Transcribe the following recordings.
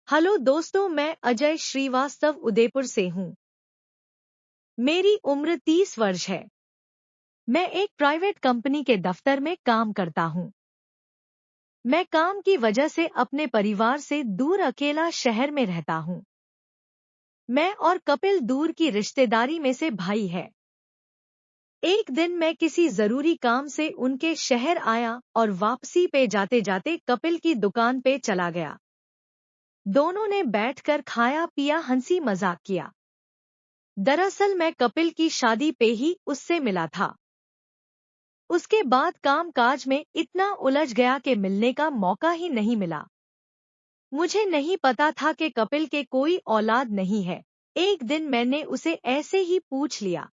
Hello दोस्तों, मैं अजय श्रीवास्तव उदयपुर से हूँ। मेरी उम्र 30 वर्ष है। मैं एक प्राइवेट कंपनी के दफ्तर में काम करता हूँ। मैं काम की वजह से अपने परिवार से दूर अकेला शहर में रहता हूँ। मैं और कपिल दूर की रिश्तेदारी में से भाई है। एक दिन मैं किसी जरूरी काम से उनके शहर आया और वापसी पे जाते जाते कपिल की दुकान पे चला गया। दोनों ने बैठकर खाया पिया, हंसी मजाक किया। दरअसल मैं कपिल की शादी पे ही उससे मिला था। उसके बाद कामकाज में इतना उलझ गया कि मिलने का मौका ही नहीं मिला। मुझे नहीं पता था कि कपिल के कोई औलाद नहीं है। एक दिन मैंने उसे ऐसे ही पूछ लिया,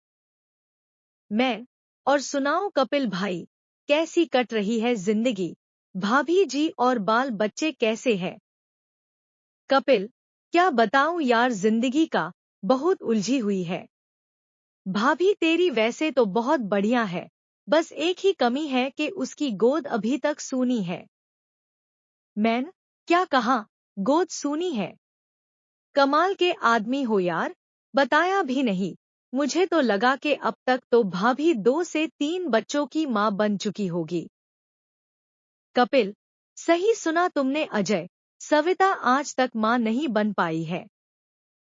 मैं और सुनाओ कपिल भाई, कैसी कट रही है जिंदगी? भाभी जी और बाल बच्चे कैसे हैं? कपिल, क्या बताऊं यार, जिंदगी का बहुत उलझी हुई है। भाभी तेरी वैसे तो बहुत बढ़िया है, बस एक ही कमी है कि उसकी गोद अभी तक सूनी है। मैंने क्या कहा? गोद सूनी है? कमाल के आदमी हो यार, बताया भी नहीं। मुझे तो लगा कि अब तक तो भाभी 2 से 3 बच्चों की माँ बन चुकी होगी। कपिल, सही सुना तुमने अजय, सविता आज तक माँ नहीं बन पाई है।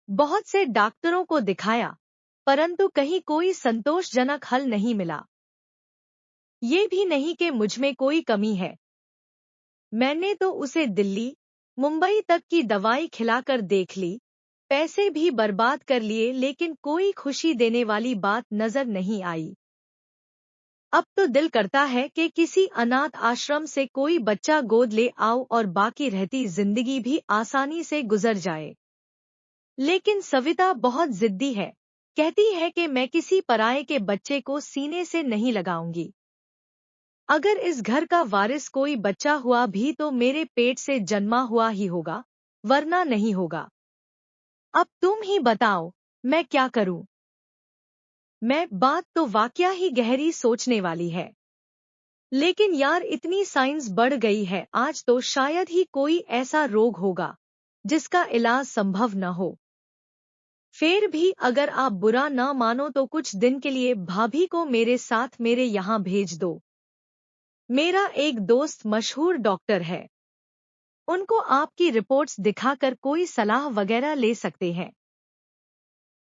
बहुत से डॉक्टरों को दिखाया, परंतु कहीं कोई संतोषजनक हल नहीं मिला। ये भी नहीं कि मुझमें कोई कमी है। मैंने तो उसे दिल्ली, मुंबई तक की दवाई खिलाकर देख ली, पैसे भी बर्बाद कर लिए, लेकिन कोई खुशी देने वाली बात नजर नहीं आई। अब तो दिल करता है कि किसी अनाथ आश्रम से कोई बच्चा गोद ले आओ और बाकी रहती जिंदगी भी आसानी से गुजर जाए। लेकिन सविता बहुत जिद्दी है, कहती है कि मैं किसी पराये के बच्चे को सीने से नहीं लगाऊंगी। अगर इस घर का वारिस कोई बच्चा हुआ भी तो मेरे पेट से जन्मा हुआ ही होगा, वरना नहीं होगा। अब तुम ही बताओ, मैं क्या करूं? मैं बात तो वाकया ही गहरी सोचने वाली है। लेकिन यार, इतनी साइंस बढ़ गई है, आज तो शायद ही कोई ऐसा रोग होगा जिसका इलाज संभव न हो। फिर भी अगर आप बुरा ना मानो तो कुछ दिन के लिए भाभी को मेरे साथ मेरे यहाँ भेज दो। मेरा एक दोस्त मशहूर डॉक्टर है, उनको आपकी रिपोर्ट्स दिखाकर कोई सलाह वगैरह ले सकते हैं।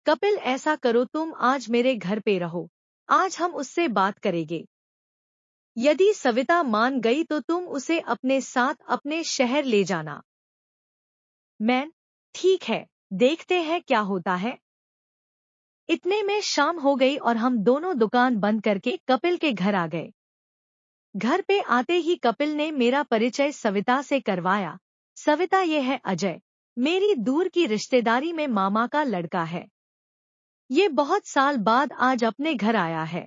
कपिल, ऐसा करो, तुम आज मेरे घर पे रहो, आज हम उससे बात करेंगे। यदि सविता मान गई तो तुम उसे अपने साथ अपने शहर ले जाना। मैं, ठीक है, देखते हैं क्या होता है। इतने में शाम हो गई और हम दोनों दुकान बंद करके कपिल के घर आ गए। घर पे आते ही कपिल ने मेरा परिचय सविता से करवाया। सविता, ये है अजय, मेरी दूर की रिश्तेदारी में मामा का लड़का है। ये बहुत साल बाद आज अपने घर आया है।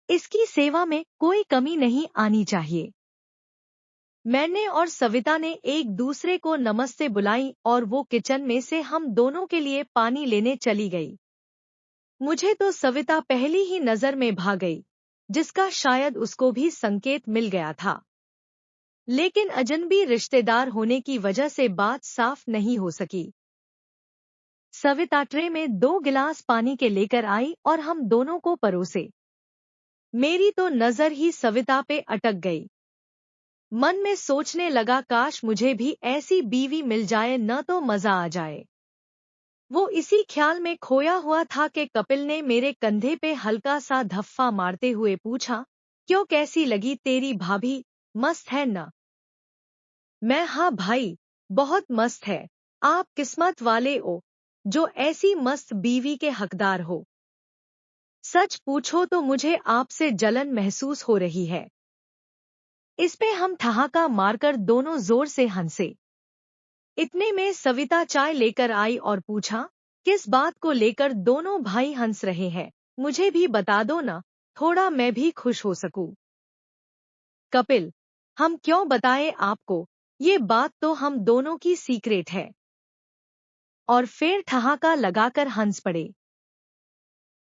इसकी सेवा में कोई कमी नहीं आनी चाहिए। मैंने और सविता ने एक दूसरे को नमस्ते बुलाई और वो किचन में से हम दोनों के लिए पानी लेने चली गई। मुझे तो सविता पहली ही नजर में भा गई, जिसका शायद उसको भी संकेत मिल गया था। लेकिन अजनबी रिश्तेदार होने की वजह से बात साफ नहीं हो सकी। सविता ट्रे में 2 गिलास पानी के लेकर आई और हम दोनों को परोसे। मेरी तो नजर ही सविता पे अटक गई। मन में सोचने लगा, काश मुझे भी ऐसी बीवी मिल जाए, न तो मजा आ जाए। वो इसी ख्याल में खोया हुआ था कि कपिल ने मेरे कंधे पे हल्का सा धफ्फा मारते हुए पूछा, क्यों, कैसी लगी तेरी भाभी? मस्त है न? मैं, हाँ भाई, बहुत मस्त है। आप किस्मत वाले हो जो ऐसी मस्त बीवी के हकदार हो। सच पूछो तो मुझे आपसे जलन महसूस हो रही है। इस पे हम ठहाका मारकर दोनों जोर से हंसे। इतने में सविता चाय लेकर आई और पूछा, किस बात को लेकर दोनों भाई हंस रहे हैं? मुझे भी बता दो ना, थोड़ा मैं भी खुश हो सकूं। कपिल, हम क्यों बताएं आपको, ये बात तो हम दोनों की सीक्रेट है। और फिर ठहाका लगाकर हंस पड़े।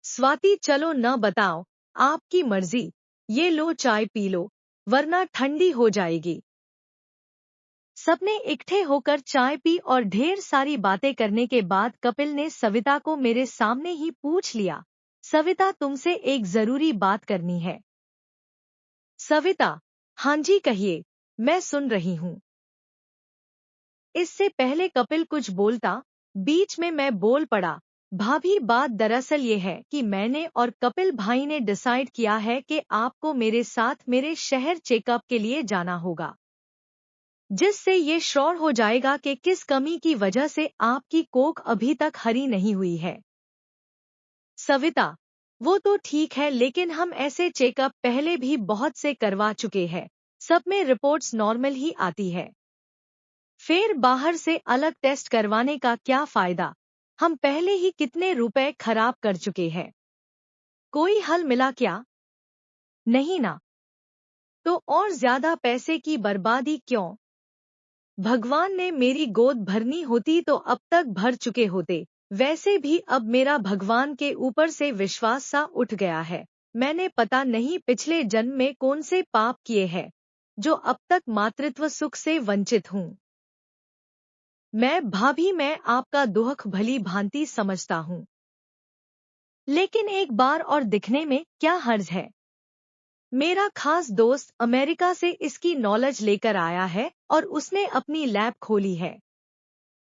स्वाति, चलो न बताओ, आपकी मर्जी। ये लो चाय पी लो, वरना ठंडी हो जाएगी। सबने इकट्ठे होकर चाय पी और ढेर सारी बातें करने के बाद कपिल ने सविता को मेरे सामने ही पूछ लिया, सविता तुमसे एक जरूरी बात करनी है। सविता, हाँ जी कहिए, मैं सुन रही हूँ। इससे पहले कपिल कुछ बोलता, बीच में मैं बोल पड़ा, भाभी बात दरअसल ये है कि मैंने और कपिल भाई ने डिसाइड किया है कि आपको मेरे साथ मेरे शहर चेकअप के लिए जाना होगा, जिससे ये श्योर हो जाएगा कि किस कमी की वजह से आपकी कोख अभी तक हरी नहीं हुई है। सविता, वो तो ठीक है, लेकिन हम ऐसे चेकअप पहले भी बहुत से करवा चुके हैं, सब में रिपोर्ट्स नॉर्मल ही आती है। फिर बाहर से अलग टेस्ट करवाने का क्या फायदा, हम पहले ही कितने रुपए खराब कर चुके हैं। कोई हल मिला क्या? नहीं ना। तो और ज्यादा पैसे की बर्बादी क्यों? भगवान ने मेरी गोद भरनी होती तो अब तक भर चुके होते। वैसे भी अब मेरा भगवान के ऊपर से विश्वास सा उठ गया है। मैंने पता नहीं पिछले जन्म में कौन से पाप किए हैं, जो अब तक मातृत्व सुख से वंचित हूँ। मैं आपका दुख भली भांति समझता हूँ, लेकिन एक बार और दिखने में क्या हर्ज है। मेरा खास दोस्त अमेरिका से इसकी नॉलेज लेकर आया है और उसने अपनी लैब खोली है।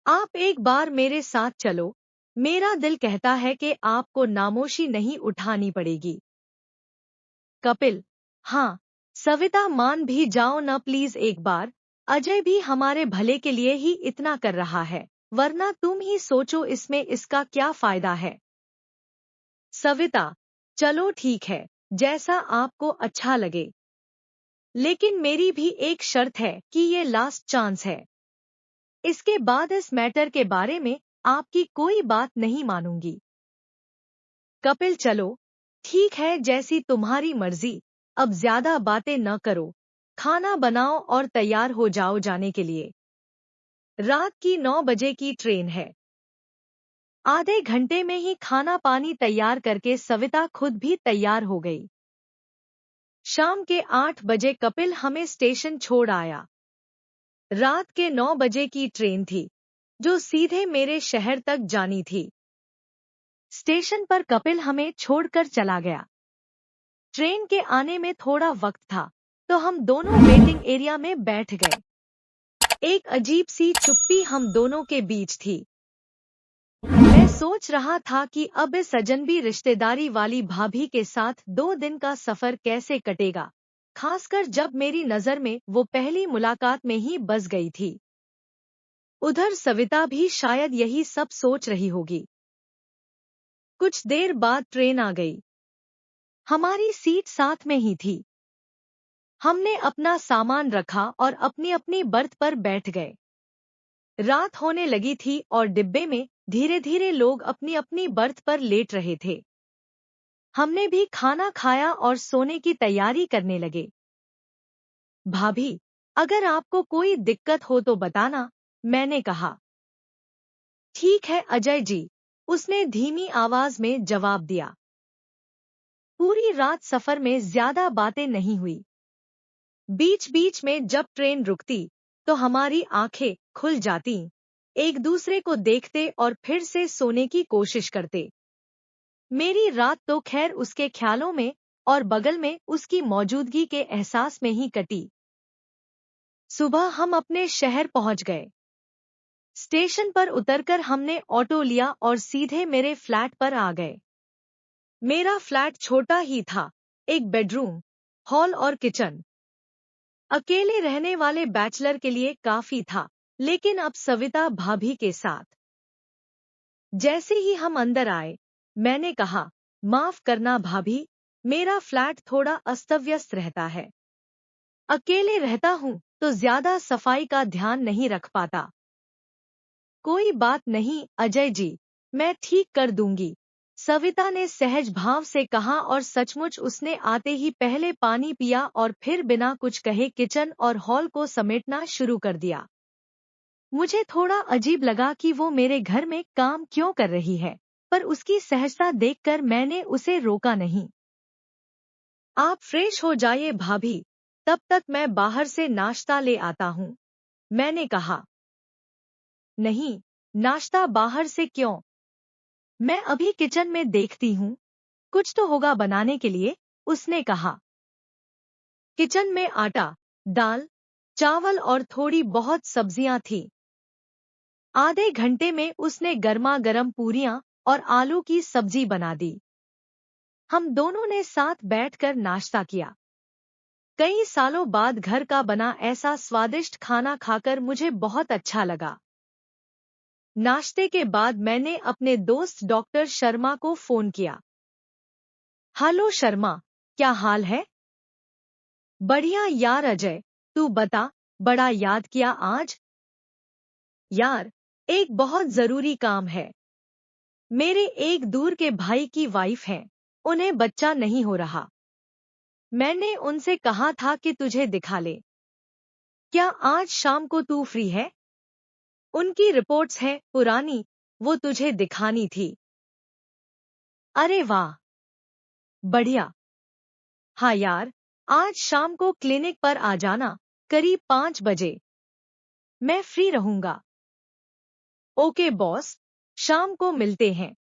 आप एक बार मेरे साथ चलो, मेरा दिल कहता है कि आपको नामोशी नहीं उठानी पड़ेगी। कपिल, हाँ, सविता मान भी जाओ न प्लीज एक बार, अजय भी हमारे भले के लिए ही इतना कर रहा है, वरना तुम ही सोचो इसमें इसका क्या फायदा है। सविता, चलो ठीक है, जैसा आपको अच्छा लगे, लेकिन मेरी भी एक शर्त है कि ये लास्ट चांस है। इसके बाद इस मैटर के बारे में आपकी कोई बात नहीं मानूंगी। कपिल, चलो ठीक है, जैसी तुम्हारी मर्जी, अब ज्यादा बातें न करो, खाना बनाओ और तैयार हो जाओ जाने के लिए। रात की 9 बजे की ट्रेन है। आधे घंटे में ही खाना पानी तैयार करके सविता खुद भी तैयार हो गई। शाम के 8 बजे कपिल हमें स्टेशन छोड़ आया। रात के 9 बजे की ट्रेन थी, जो सीधे मेरे शहर तक जानी थी। स्टेशन पर कपिल हमें छोड़कर चला गया। ट्रेन के आने में थोड़ा वक्त था, तो हम दोनों वेटिंग एरिया में बैठ गए। एक अजीब सी चुप्पी हम दोनों के बीच थी। मैं सोच रहा था कि अब इस अजनबी रिश्तेदारी वाली भाभी के साथ 2 दिन का सफर कैसे कटेगा, खासकर जब मेरी नजर में वो पहली मुलाकात में ही बस गई थी। उधर सविता भी शायद यही सब सोच रही होगी। कुछ देर बाद ट्रेन आ गई। हमारी सीट साथ में ही थी। हमने अपना सामान रखा और अपनी अपनी बर्थ पर बैठ गए। रात होने लगी थी और डिब्बे में धीरे धीरे लोग अपनी अपनी बर्थ पर लेट रहे थे। हमने भी खाना खाया और सोने की तैयारी करने लगे। भाभी, अगर आपको कोई दिक्कत हो तो बताना, मैंने कहा। ठीक है अजय जी, उसने धीमी आवाज में जवाब दिया। पूरी रात सफर में ज्यादा बातें नहीं हुई। बीच बीच में जब ट्रेन रुकती तो हमारी आंखें खुल जाती, एक दूसरे को देखते और फिर से सोने की कोशिश करते। मेरी रात तो खैर उसके ख्यालों में और बगल में उसकी मौजूदगी के एहसास में ही कटी। सुबह हम अपने शहर पहुंच गए। स्टेशन पर उतरकर हमने ऑटो लिया और सीधे मेरे फ्लैट पर आ गए। मेरा फ्लैट छोटा ही था, एक बेडरूम, हॉल और किचन। अकेले रहने वाले बैचलर के लिए काफी था, लेकिन अब सविता भाभी के साथ। जैसे ही हम अंदर आए, मैंने कहा, माफ करना भाभी, मेरा फ्लैट थोड़ा अस्तव्यस्त रहता है। अकेले रहता हूँ तो ज्यादा सफाई का ध्यान नहीं रख पाता। कोई बात नहीं अजय जी, मैं ठीक कर दूंगी, सविता ने सहज भाव से कहा और सचमुच उसने आते ही पहले पानी पिया और फिर बिना कुछ कहे किचन और हॉल को समेटना शुरू कर दिया। मुझे थोड़ा अजीब लगा कि वो मेरे घर में काम क्यों कर रही है, पर उसकी सहजता देखकर मैंने उसे रोका नहीं। आप फ्रेश हो जाइए भाभी, तब तक मैं बाहर से नाश्ता ले आता हूँ। मैंने कहा, नहीं, नाश्ता बाहर से क्यों? मैं अभी किचन में देखती हूँ, कुछ तो होगा बनाने के लिए, उसने कहा। किचन में आटा, दाल, चावल और थोड़ी बहुत सब्जियां थी। आधे घंटे में उसने गर्मा गर्म पूरियां और आलू की सब्जी बना दी। हम दोनों ने साथ बैठकर नाश्ता किया। कई सालों बाद घर का बना ऐसा स्वादिष्ट खाना खाकर मुझे बहुत अच्छा लगा। नाश्ते के बाद मैंने अपने दोस्त डॉक्टर शर्मा को फोन किया। हेलो शर्मा, क्या हाल है? बढ़िया यार अजय, तू बता, बड़ा याद किया आज। यार, एक बहुत जरूरी काम है। मेरे एक दूर के भाई की वाइफ है, उन्हें बच्चा नहीं हो रहा। मैंने उनसे कहा था कि तुझे दिखा ले। क्या आज शाम को तू फ्री है? उनकी रिपोर्ट्स हैं पुरानी, वो तुझे दिखानी थी। अरे वाह, बढ़िया। हाँ यार, आज शाम को क्लिनिक पर आ जाना, करीब 5 बजे। मैं फ्री रहूंगा। ओके बॉस, शाम को मिलते हैं।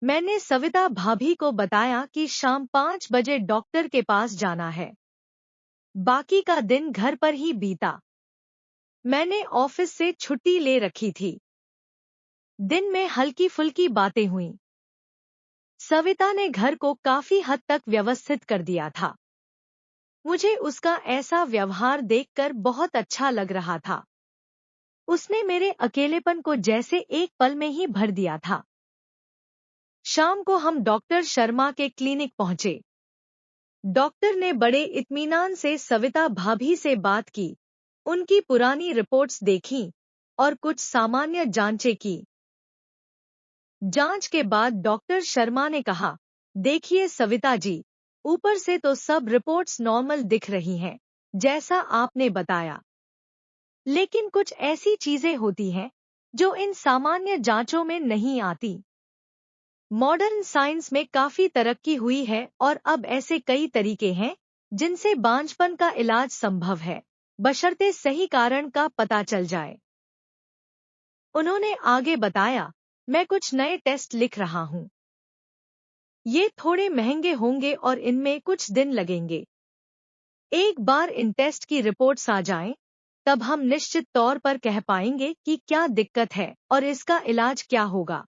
मैंने सविता भाभी को बताया कि शाम 5 बजे डॉक्टर के पास जाना है। बाकी का दिन घर पर ही बीता। मैंने ऑफिस से छुट्टी ले रखी थी। दिन में हल्की फुल्की बातें हुईं। सविता ने घर को काफी हद तक व्यवस्थित कर दिया था। मुझे उसका ऐसा व्यवहार देखकर बहुत अच्छा लग रहा था। उसने मेरे अकेलेपन को जैसे एक पल में ही भर दिया था। शाम को हम डॉक्टर शर्मा के क्लिनिक पहुंचे। डॉक्टर ने बड़े इत्मीनान से सविता भाभी से बात की, उनकी पुरानी रिपोर्ट्स देखीं और कुछ सामान्य जांचें की। जांच के बाद डॉक्टर शर्मा ने कहा, देखिए सविता जी, ऊपर से तो सब रिपोर्ट्स नॉर्मल दिख रही हैं, जैसा आपने बताया। लेकिन कुछ ऐसी चीजें होती हैं जो इन सामान्य जांचों में नहीं आती। मॉडर्न साइंस में काफी तरक्की हुई है और अब ऐसे कई तरीके हैं जिनसे बांझपन का इलाज संभव है, बशर्ते सही कारण का पता चल जाए। उन्होंने आगे बताया, मैं कुछ नए टेस्ट लिख रहा हूँ। ये थोड़े महंगे होंगे और इनमें कुछ दिन लगेंगे। एक बार इन टेस्ट की रिपोर्ट्स आ जाएं, तब हम निश्चित तौर पर कह पाएंगे कि क्या दिक्कत है और इसका इलाज क्या होगा।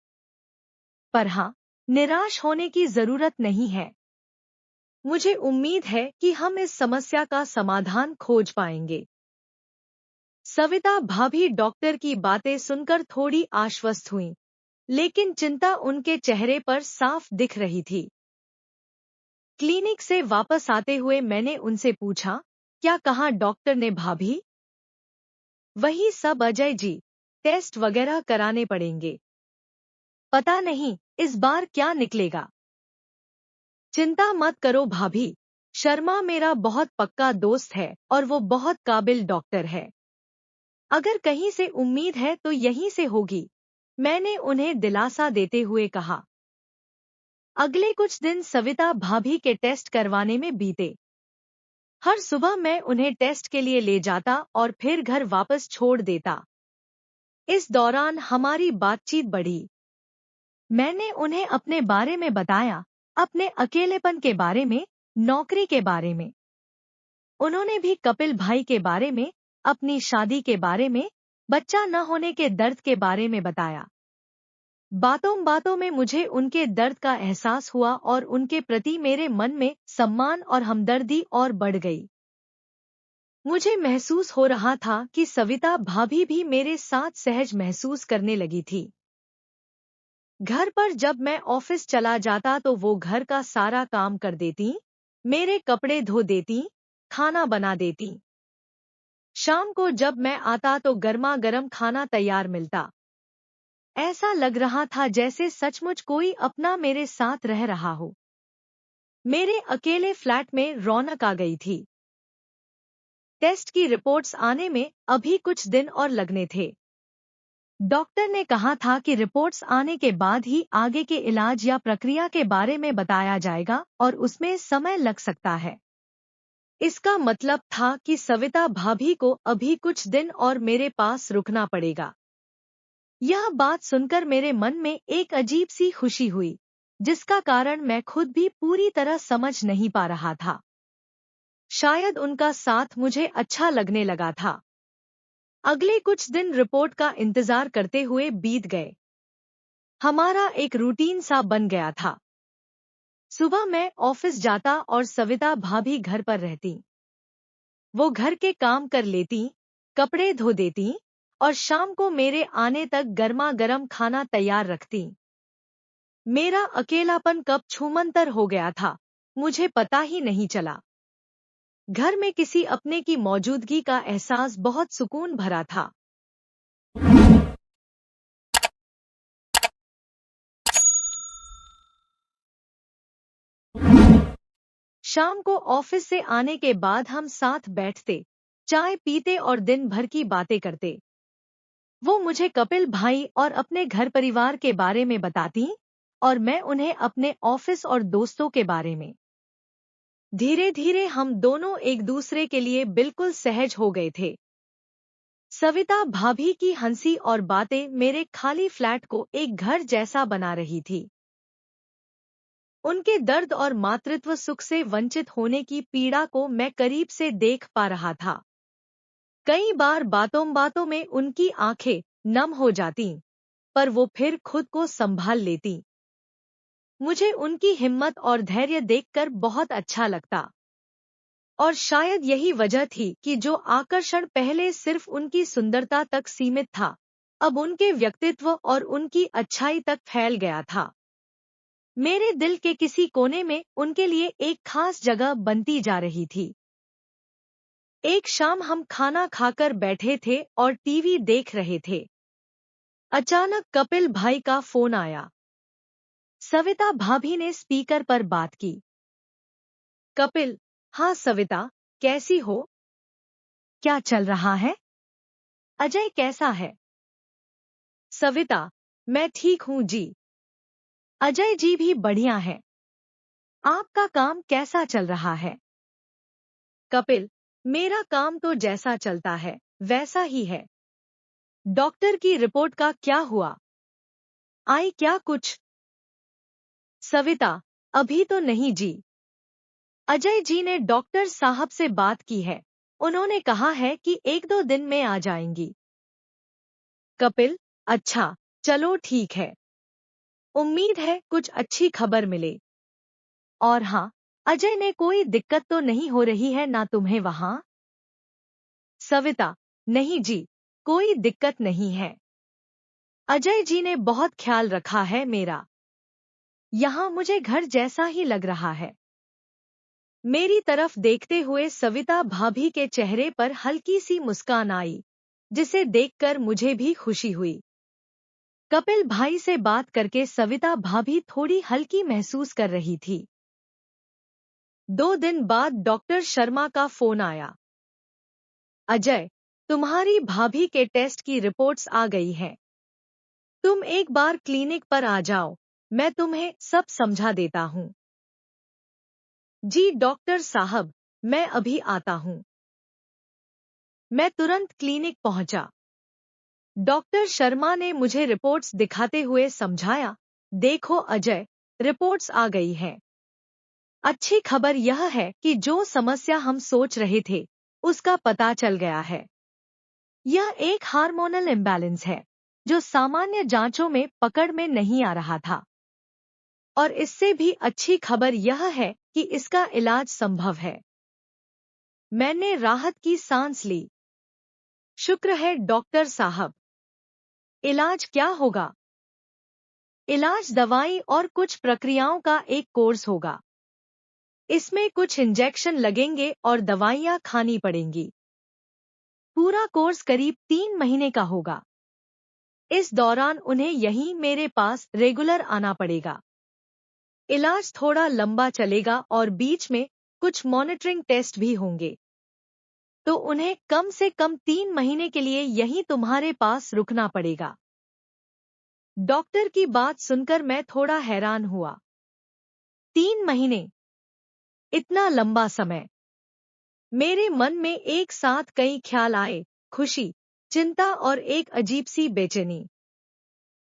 पर हाँ, निराश होने की जरूरत नहीं है। मुझे उम्मीद है कि हम इस समस्या का समाधान खोज पाएंगे। सविता भाभी डॉक्टर की बातें सुनकर थोड़ी आश्वस्त हुईं, लेकिन चिंता उनके चेहरे पर साफ दिख रही थी। क्लिनिक से वापस आते हुए मैंने उनसे पूछा, क्या कहा डॉक्टर ने भाभी? वही सब अजय जी, टेस्ट वगैरह कराने पड़ेंगे। पता नहीं इस बार क्या निकलेगा। चिंता मत करो भाभी, शर्मा मेरा बहुत पक्का दोस्त है और वो बहुत काबिल डॉक्टर है। अगर कहीं से उम्मीद है तो यहीं से होगी, मैंने उन्हें दिलासा देते हुए कहा। अगले कुछ दिन सविता भाभी के टेस्ट करवाने में बीते। हर सुबह मैं उन्हें टेस्ट के लिए ले जाता और फिर घर वापस छोड़ देता। इस दौरान हमारी बातचीत बढ़ी। मैंने उन्हें अपने बारे में बताया, अपने अकेलेपन के बारे में, नौकरी के बारे में। उन्होंने भी कपिल भाई के बारे में, अपनी शादी के बारे में, बच्चा न होने के दर्द के बारे में बताया। बातों बातों में मुझे उनके दर्द का एहसास हुआ और उनके प्रति मेरे मन में सम्मान और हमदर्दी और बढ़ गई। मुझे महसूस हो रहा था कि सविता भाभी भी मेरे साथ सहज महसूस करने लगी थी। घर पर जब मैं ऑफिस चला जाता तो वो घर का सारा काम कर देती, मेरे कपड़े धो देती, खाना बना देती। शाम को जब मैं आता तो गर्मा गर्म खाना तैयार मिलता। ऐसा लग रहा था जैसे सचमुच कोई अपना मेरे साथ रह रहा हो। मेरे अकेले फ्लैट में रौनक आ गई थी। टेस्ट की रिपोर्ट्स आने में अभी कुछ दिन और लगने थे। डॉक्टर ने कहा था कि रिपोर्ट्स आने के बाद ही आगे के इलाज या प्रक्रिया के बारे में बताया जाएगा और उसमें समय लग सकता है। इसका मतलब था कि सविता भाभी को अभी कुछ दिन और मेरे पास रुकना पड़ेगा। यह बात सुनकर मेरे मन में एक अजीब सी खुशी हुई, जिसका कारण मैं खुद भी पूरी तरह समझ नहीं पा रहा था। शायद उनका साथ मुझे अच्छा लगने लगा था। अगले कुछ दिन रिपोर्ट का इंतजार करते हुए बीत गए। हमारा एक रूटीन सा बन गया था। सुबह मैं ऑफिस जाता और सविता भाभी घर पर रहती। वो घर के काम कर लेती, कपड़े धो देती और शाम को मेरे आने तक गर्मा गर्म खाना तैयार रखती। मेरा अकेलापन कब छूमंतर हो गया था, मुझे पता ही नहीं चला। घर में किसी अपने की मौजूदगी का एहसास बहुत सुकून भरा था। शाम को ऑफिस से आने के बाद हम साथ बैठते, चाय पीते और दिन भर की बातें करते। वो मुझे कपिल भाई और अपने घर परिवार के बारे में बताती और मैं उन्हें अपने ऑफिस और दोस्तों के बारे में। धीरे धीरे हम दोनों एक दूसरे के लिए बिल्कुल सहज हो गए थे। सविता भाभी की हंसी और बातें मेरे खाली फ्लैट को एक घर जैसा बना रही थी। उनके दर्द और मातृत्व सुख से वंचित होने की पीड़ा को मैं करीब से देख पा रहा था। कई बार बातों बातों में उनकी आंखें नम हो जातीं, पर वो फिर खुद को संभाल लेती। मुझे उनकी हिम्मत और धैर्य देखकर बहुत अच्छा लगता। और शायद यही वजह थी कि जो आकर्षण पहले सिर्फ उनकी सुंदरता तक सीमित था, अब उनके व्यक्तित्व और उनकी अच्छाई तक फैल गया था। मेरे दिल के किसी कोने में उनके लिए एक खास जगह बनती जा रही थी। एक शाम हम खाना खाकर बैठे थे और टीवी देख रहे थे। अचानक कपिल भाई का फोन आया। सविता भाभी ने स्पीकर पर बात की। कपिल: हाँ सविता, कैसी हो? क्या चल रहा है? अजय कैसा है? सविता: मैं ठीक हूँ जी। अजय जी भी बढ़िया है। आपका काम कैसा चल रहा है? कपिल: मेरा काम तो जैसा चलता है वैसा ही है। डॉक्टर की रिपोर्ट का क्या हुआ? आई क्या कुछ? सविता: अभी तो नहीं जी। अजय जी ने डॉक्टर साहब से बात की है। उन्होंने कहा है कि 1-2 दिन में आ जाएंगी। कपिल: अच्छा, चलो ठीक है। उम्मीद है कुछ अच्छी खबर मिले। और हाँ, अजय ने कोई दिक्कत तो नहीं हो रही है ना तुम्हें वहाँ? सविता: नहीं जी, कोई दिक्कत नहीं है। अजय जी ने बहुत ख्याल रखा है मेरा। यहाँ मुझे घर जैसा ही लग रहा है। मेरी तरफ देखते हुए सविता भाभी के चेहरे पर हल्की सी मुस्कान आई, जिसे देखकर मुझे भी खुशी हुई। कपिल भाई से बात करके सविता भाभी थोड़ी हल्की महसूस कर रही थी। 2 दिन बाद डॉक्टर शर्मा का फोन आया। अजय, तुम्हारी भाभी के टेस्ट की रिपोर्ट्स आ गई हैं। तुम एक बार क्लिनिक पर आ जाओ, मैं तुम्हें सब समझा देता हूँ। जी डॉक्टर साहब, मैं अभी आता हूँ। मैं तुरंत क्लिनिक पहुंचा। डॉक्टर शर्मा ने मुझे रिपोर्ट्स दिखाते हुए समझाया, देखो अजय, रिपोर्ट्स आ गई हैं। अच्छी खबर यह है कि जो समस्या हम सोच रहे थे, उसका पता चल गया है। यह एक हार्मोनल इम्बैलेंस है, जो सामान्य जांचों में पकड़ में नहीं आ रहा था। और इससे भी अच्छी खबर यह है कि इसका इलाज संभव है। मैंने राहत की सांस ली। शुक्र है डॉक्टर साहब। इलाज क्या होगा? इलाज दवाई और कुछ प्रक्रियाओं का एक कोर्स होगा। इसमें कुछ इंजेक्शन लगेंगे और दवाइयाँ खानी पड़ेंगी। पूरा कोर्स करीब 3 महीने का होगा। इस दौरान उन्हें यहीं मेरे पास रेगुलर आना पड़ेगा। इलाज थोड़ा लंबा चलेगा और बीच में कुछ मॉनिटरिंग टेस्ट भी होंगे। तो उन्हें कम से कम 3 महीने के लिए यहीं तुम्हारे पास रुकना पड़ेगा। डॉक्टर की बात सुनकर मैं थोड़ा हैरान हुआ। 3 महीने? इतना लंबा समय? मेरे मन में एक साथ कई ख्याल आए, खुशी, चिंता और एक अजीब सी बेचैनी।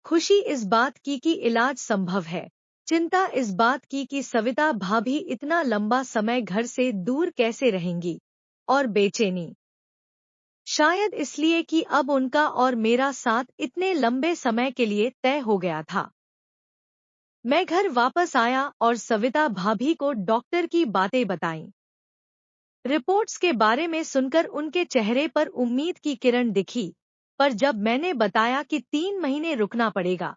खुशी इस बात की कि इलाज संभव है, चिंता इस बात की कि सविता भाभी इतना लंबा समय घर से दूर कैसे रहेंगी, और बेचैनी शायद इसलिए कि अब उनका और मेरा साथ इतने लंबे समय के लिए तय हो गया था। मैं घर वापस आया और सविता भाभी को डॉक्टर की बातें बताईं। रिपोर्ट्स के बारे में सुनकर उनके चेहरे पर उम्मीद की किरण दिखी, पर जब मैंने बताया कि 3 महीने रुकना पड़ेगा,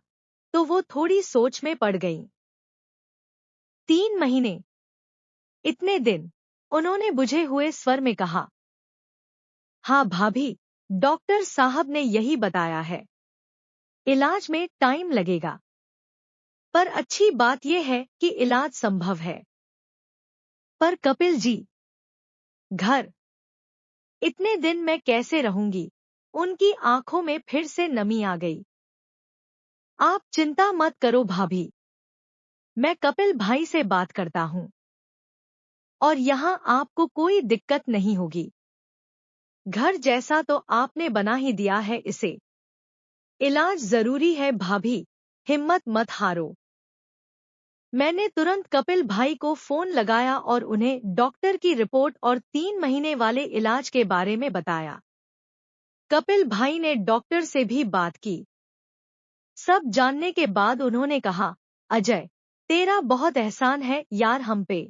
तो वो थोड़ी सोच में पड़ गईं। 3 महीने? इतने दिन? उन्होंने बुझे हुए स्वर में कहा। हाँ भाभी, डॉक्टर साहब ने यही बताया है। इलाज में टाइम लगेगा, पर अच्छी बात यह है कि इलाज संभव है। पर कपिल जी, घर, इतने दिन मैं कैसे रहूंगी? उनकी आंखों में फिर से नमी आ गई। आप चिंता मत करो भाभी, मैं कपिल भाई से बात करता हूँ, और यहाँ आपको कोई दिक्कत नहीं होगी। घर जैसा तो आपने बना ही दिया है इसे। इलाज जरूरी है भाभी, हिम्मत मत हारो। मैंने तुरंत कपिल भाई को फोन लगाया और उन्हें डॉक्टर की रिपोर्ट और 3 महीने वाले इलाज के बारे में बताया। कपिल भाई ने डॉक्टर से भी बात की। सब जानने के बाद उन्होंने कहा, अजय, तेरा बहुत एहसान है यार हम पे।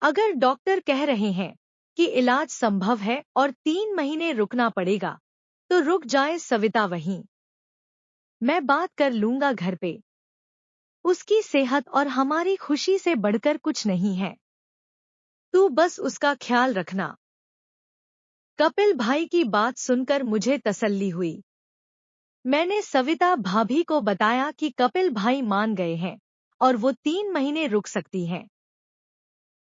अगर डॉक्टर कह रहे हैं कि इलाज संभव है और 3 महीने रुकना पड़ेगा, तो रुक जाए सविता वहीं। मैं बात कर लूंगा घर पे। उसकी सेहत और हमारी खुशी से बढ़कर कुछ नहीं है। तू बस उसका ख्याल रखना। कपिल भाई की बात सुनकर मुझे तसल्ली हुई। मैंने सविता भाभी को बताया कि कपिल भाई मान गए हैं और वो 3 महीने रुक सकती हैं।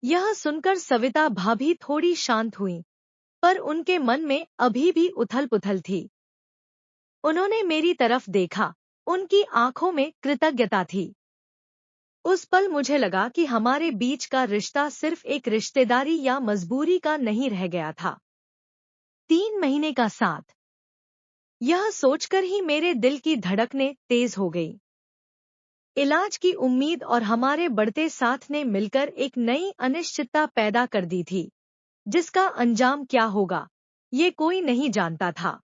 यह सुनकर सविता भाभी थोड़ी शांत हुई, पर उनके मन में अभी भी उथल-पुथल थी। उन्होंने मेरी तरफ देखा, उनकी आंखों में कृतज्ञता थी। उस पल मुझे लगा कि हमारे बीच का रिश्ता सिर्फ एक रिश्तेदारी या मजबूरी का नहीं रह गया था। 3 महीने का साथ, यह सोचकर ही मेरे दिल की धड़कनें तेज हो गई। इलाज की उम्मीद और हमारे बढ़ते साथ ने मिलकर एक नई अनिश्चितता पैदा कर दी थी, जिसका अंजाम क्या होगा, ये कोई नहीं जानता था।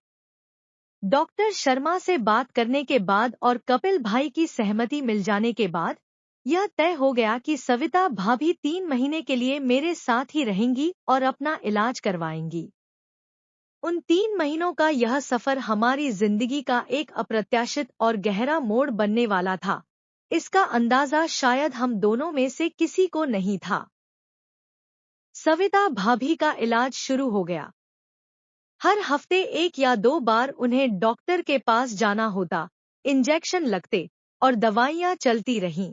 डॉक्टर शर्मा से बात करने के बाद और कपिल भाई की सहमति मिल जाने के बाद यह तय हो गया कि सविता भाभी 3 महीने के लिए मेरे साथ ही रहेंगी और अपना इलाज करवाएंगी। उन 3 महीनों का यह सफर हमारी जिंदगी का एक अप्रत्याशित और गहरा मोड़ बनने वाला था। इसका अंदाजा शायद हम दोनों में से किसी को नहीं था। सविता भाभी का इलाज शुरू हो गया। हर हफ्ते 1 या 2 बार उन्हें डॉक्टर के पास जाना होता, इंजेक्शन लगते और दवाइयाँ चलती रहीं।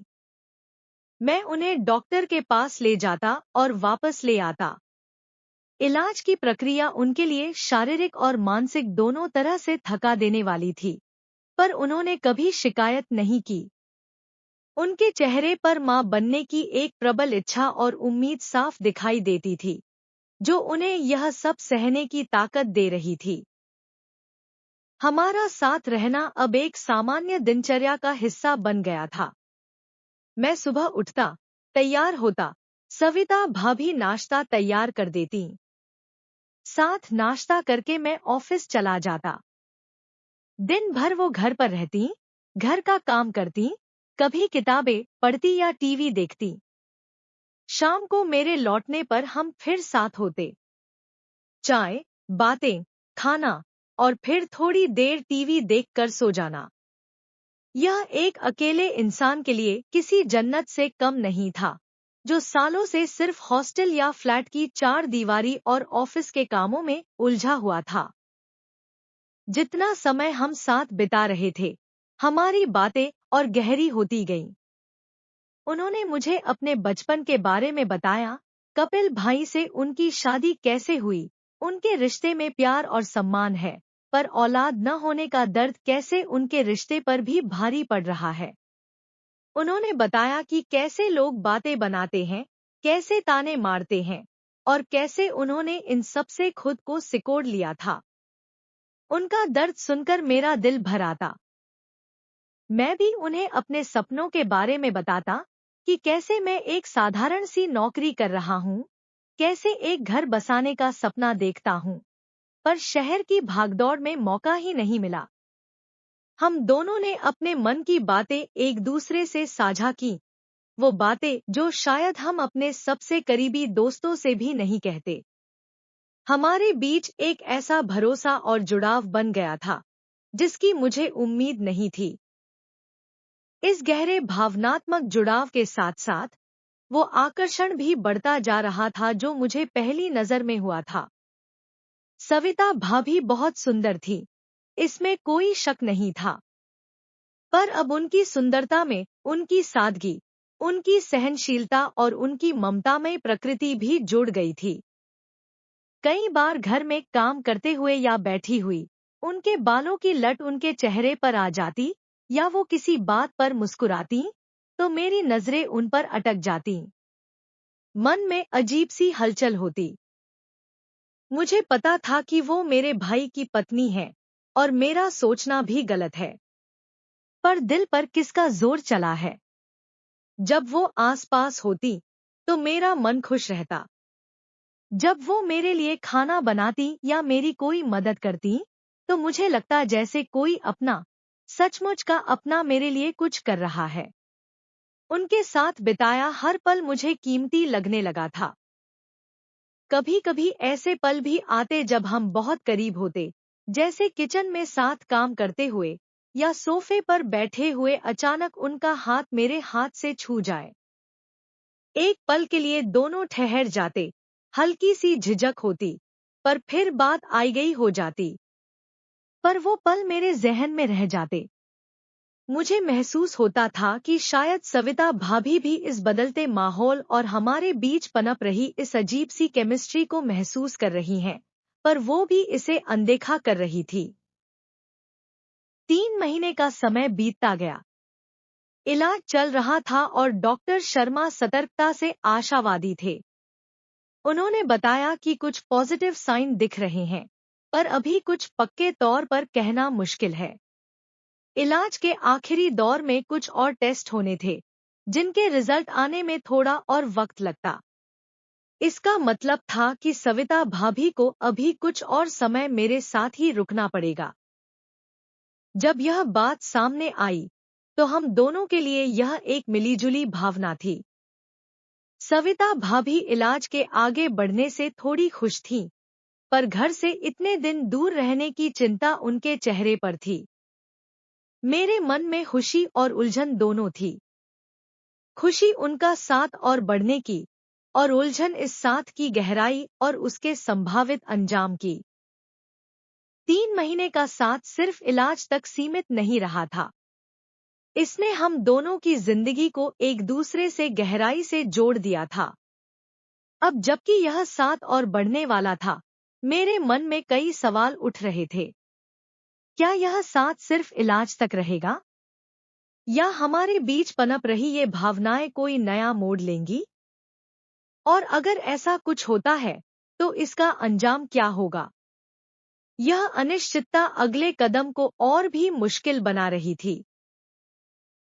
मैं उन्हें डॉक्टर के पास ले जाता और वापस ले आता। इलाज की प्रक्रिया उनके लिए शारीरिक और मानसिक दोनों तरह से थका देने वाली थी, पर उन्होंने कभी शिकायत नहीं की। उनके चेहरे पर मां बनने की एक प्रबल इच्छा और उम्मीद साफ दिखाई देती थी, जो उन्हें यह सब सहने की ताकत दे रही थी। हमारा साथ रहना अब एक सामान्य दिनचर्या का हिस्सा बन गया था। मैं सुबह उठता, तैयार होता, सविता भाभी नाश्ता तैयार कर देती। साथ नाश्ता करके मैं ऑफिस चला जाता। दिन भर वो घर पर रहती, घर का काम करती, कभी किताबें पढ़ती या टीवी देखती। शाम को मेरे लौटने पर हम फिर साथ होते। चाय, बातें, खाना और फिर थोड़ी देर टीवी देखकर सो जाना। यह एक अकेले इंसान के लिए किसी जन्नत से कम नहीं था, जो सालों से सिर्फ हॉस्टल या फ्लैट की 4 दीवारी और ऑफिस के कामों में उलझा हुआ था। जितना समय हम साथ बिता रहे थे, हमारी बातें और गहरी होती गईं। उन्होंने मुझे अपने बचपन के बारे में बताया, कपिल भाई से उनकी शादी कैसे हुई, उनके रिश्ते में प्यार और सम्मान है, पर औलाद न होने का दर्द कैसे उनके रिश्ते पर भी भारी पड़ रहा है। उन्होंने बताया कि कैसे लोग बातें बनाते हैं, कैसे ताने मारते हैं, और कैसे उन्होंने इन सब से खुद को सिकोड़ लिया था। उनका दर्द सुनकर मेरा दिल भर आता। मैं भी उन्हें अपने सपनों के बारे में बताता कि कैसे मैं एक साधारण सी नौकरी कर रहा हूँ, कैसे एक घर बसाने का सपना देखता हूँ, पर शहर की भागदौड़ में मौका ही नहीं मिला। हम दोनों ने अपने मन की बातें एक दूसरे से साझा की, वो बातें जो शायद हम अपने सबसे करीबी दोस्तों से भी नहीं कहते। हमारे बीच एक ऐसा भरोसा और जुड़ाव बन गया था जिसकी मुझे उम्मीद नहीं थी। इस गहरे भावनात्मक जुड़ाव के साथ साथ वो आकर्षण भी बढ़ता जा रहा था जो मुझे पहली नजर में हुआ था। सविता भाभी बहुत सुंदर थी, इसमें कोई शक नहीं था। पर अब उनकी सुंदरता में उनकी सादगी, उनकी सहनशीलता और उनकी ममतामय प्रकृति भी जुड़ गई थी। कई बार घर में काम करते हुए या बैठी हुई उनके बालों की लट उनके चेहरे पर आ जाती या वो किसी बात पर मुस्कुराती तो मेरी नजरें उन पर अटक जाती। मन में अजीब सी हलचल होती। मुझे पता था कि वो मेरे भाई की पत्नी है और मेरा सोचना भी गलत है, पर दिल पर किसका जोर चला है। जब वो आसपास होती तो मेरा मन खुश रहता। जब वो मेरे लिए खाना बनाती या मेरी कोई मदद करती तो मुझे लगता जैसे कोई अपना, सचमुच का अपना मेरे लिए कुछ कर रहा है। उनके साथ बिताया हर पल मुझे कीमती लगने लगा था। कभी कभी ऐसे पल भी आते जब हम बहुत करीब होते, जैसे किचन में साथ काम करते हुए या सोफे पर बैठे हुए अचानक उनका हाथ मेरे हाथ से छू जाए। एक पल के लिए दोनों ठहर जाते, हल्की सी झिझक होती, पर फिर बात आई गई हो जाती। पर वो पल मेरे जहन में रह जाते। मुझे महसूस होता था कि शायद सविता भाभी भी इस बदलते माहौल और हमारे बीच पनप रही इस अजीब सी केमिस्ट्री को महसूस कर रही हैं, पर वो भी इसे अनदेखा कर रही थी। 3 महीने का समय बीतता गया। इलाज चल रहा था और डॉक्टर शर्मा सतर्कता से आशावादी थे। उन्होंने बताया कि कुछ पॉजिटिव साइन दिख रहे हैं, पर अभी कुछ पक्के तौर पर कहना मुश्किल है। इलाज के आखिरी दौर में कुछ और टेस्ट होने थे, जिनके रिजल्ट आने में थोड़ा और वक्त लगता। इसका मतलब था कि सविता भाभी को अभी कुछ और समय मेरे साथ ही रुकना पड़ेगा। जब यह बात सामने आई, तो हम दोनों के लिए यह एक मिलीजुली भावना थी। सविता भाभी इलाज के आगे बढ़ने से थोड़ी खुश थीं, पर घर से इतने दिन दूर रहने की चिंता उनके चेहरे पर थी। मेरे मन में खुशी और उलझन दोनों थी। खुशी उनका साथ और बढ़ने की, और उलझन इस साथ की गहराई और उसके संभावित अंजाम की। 3 महीने का साथ सिर्फ इलाज तक सीमित नहीं रहा था। इसने हम दोनों की जिंदगी को एक दूसरे से गहराई से जोड़ दिया था। अब जबकि यह साथ और बढ़ने वाला था, मेरे मन में कई सवाल उठ रहे थे। क्या यह साथ सिर्फ इलाज तक रहेगा? या हमारे बीच पनप रही ये भावनाएं कोई नया मोड़ लेंगी? और अगर ऐसा कुछ होता है, तो इसका अंजाम क्या होगा? यह अनिश्चितता अगले कदम को और भी मुश्किल बना रही थी।